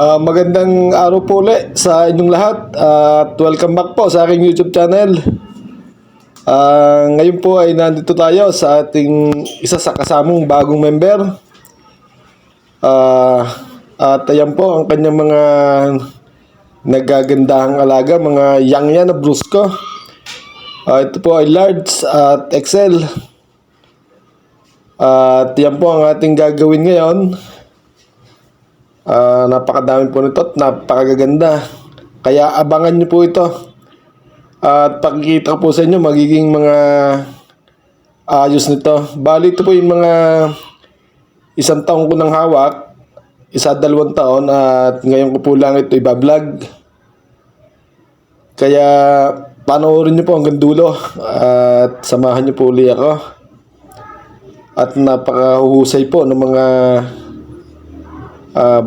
Magandang araw po ulit sa inyong lahat at welcome back po sa aking YouTube channel. Ngayon po ay nandito tayo sa ating isa sa kasamang bagong member. At ayan po ang kanyang mga nagagandahang alaga, mga YANGYA na brusko. Ito po ay large at XL. At yan po ang ating gagawin ngayon. Napakadami po nito at napakaganda. Kaya abangan nyo po ito. At pakikita ko po sa inyo magiging mga ayos nito. Bali ito po yung mga 1 taon ko nang hawak. 1-2 taon at ngayon ko po lang ito ibablog. Kaya panoorin nyo po hanggang dulo. At samahan nyo po uli ako. At napakahuhusay po ng mga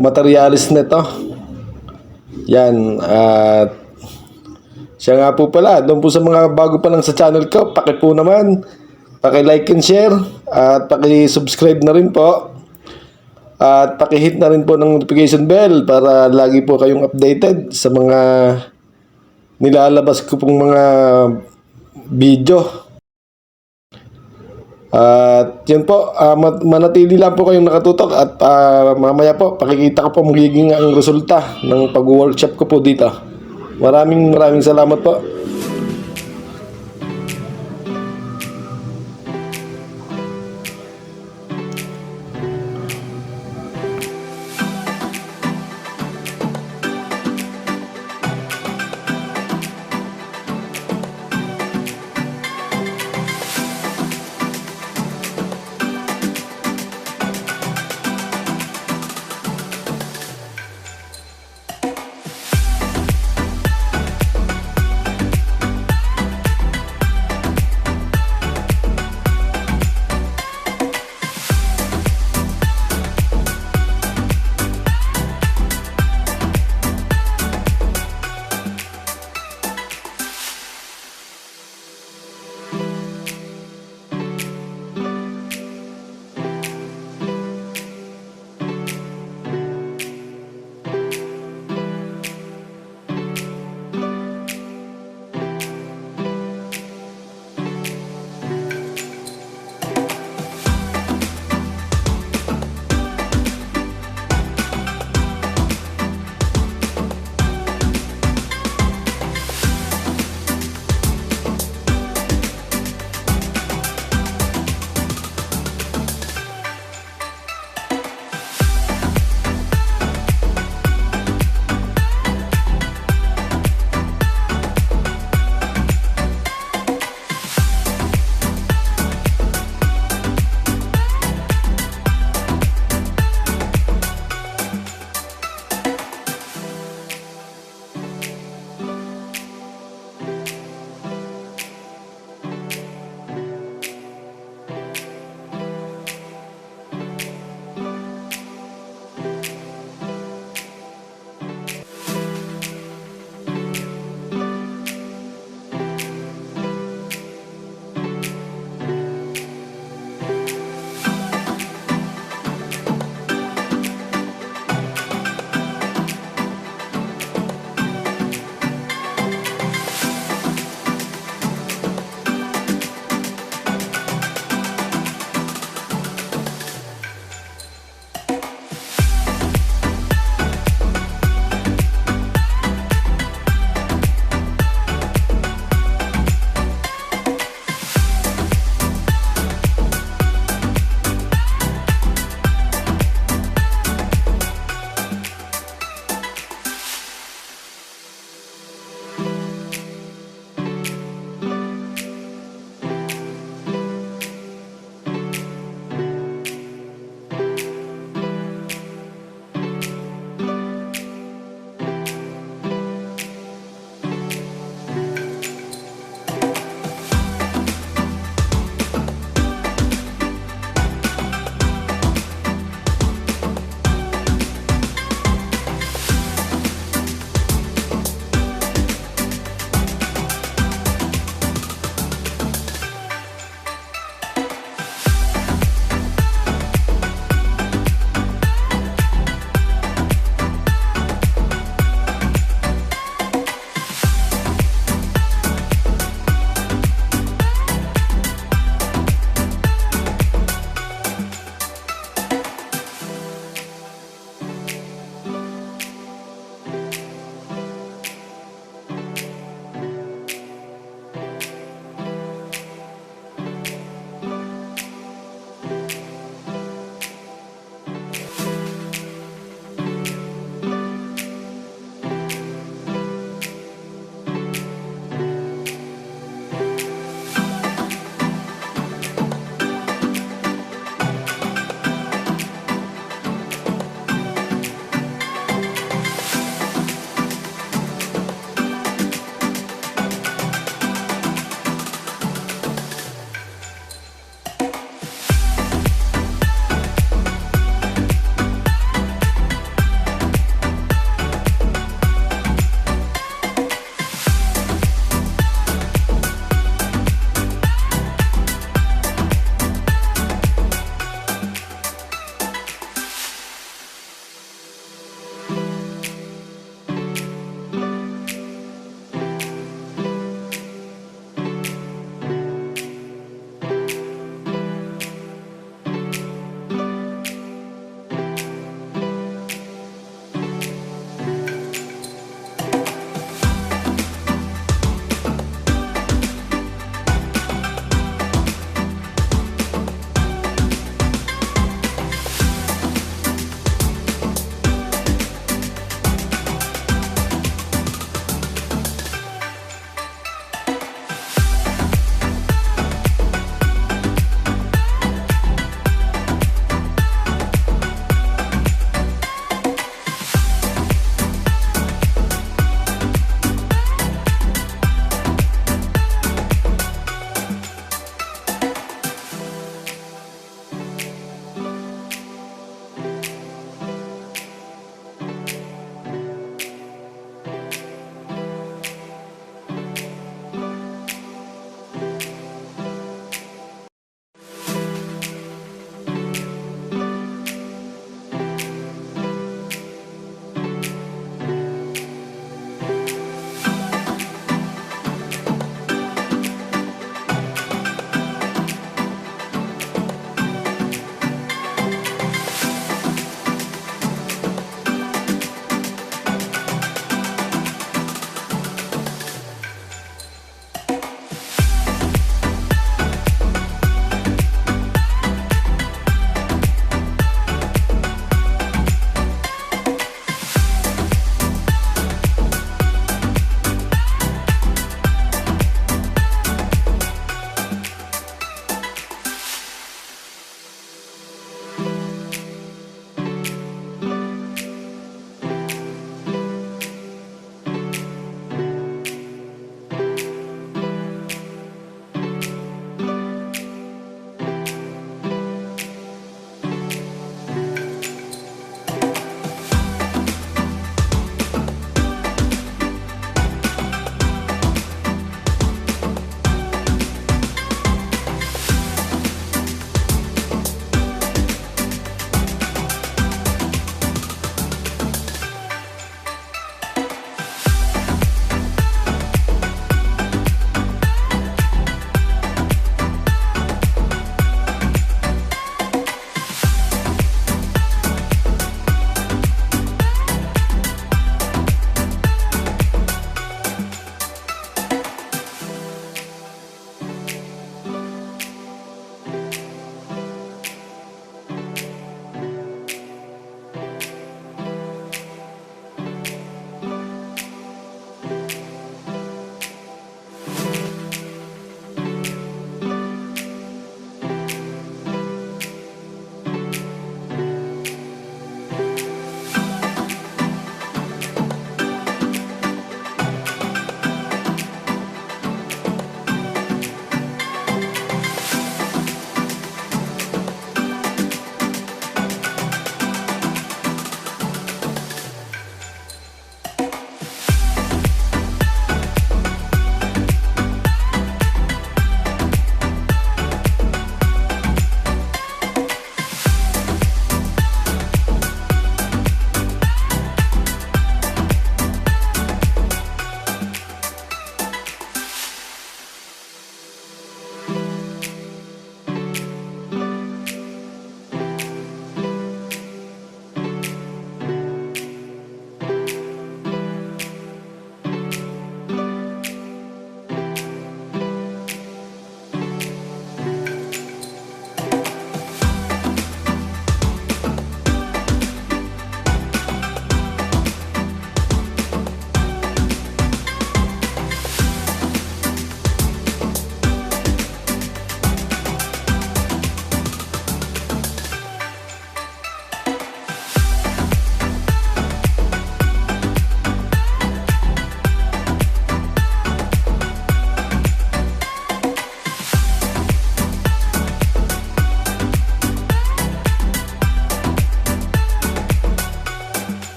materialis nito. Yan. At siya nga po pala, doon po sa mga bago pa lang sa channel ko, paki po naman, paki like and share at paki subscribe na rin po at paki hit na rin po ng notification bell para lagi po kayong updated sa mga nilalabas ko pong mga video. At yun po, manatili lang po kayong nakatutok at mamaya po pakikita ko po magiging ang resulta ng pag-workshop ko po dito. Maraming salamat po.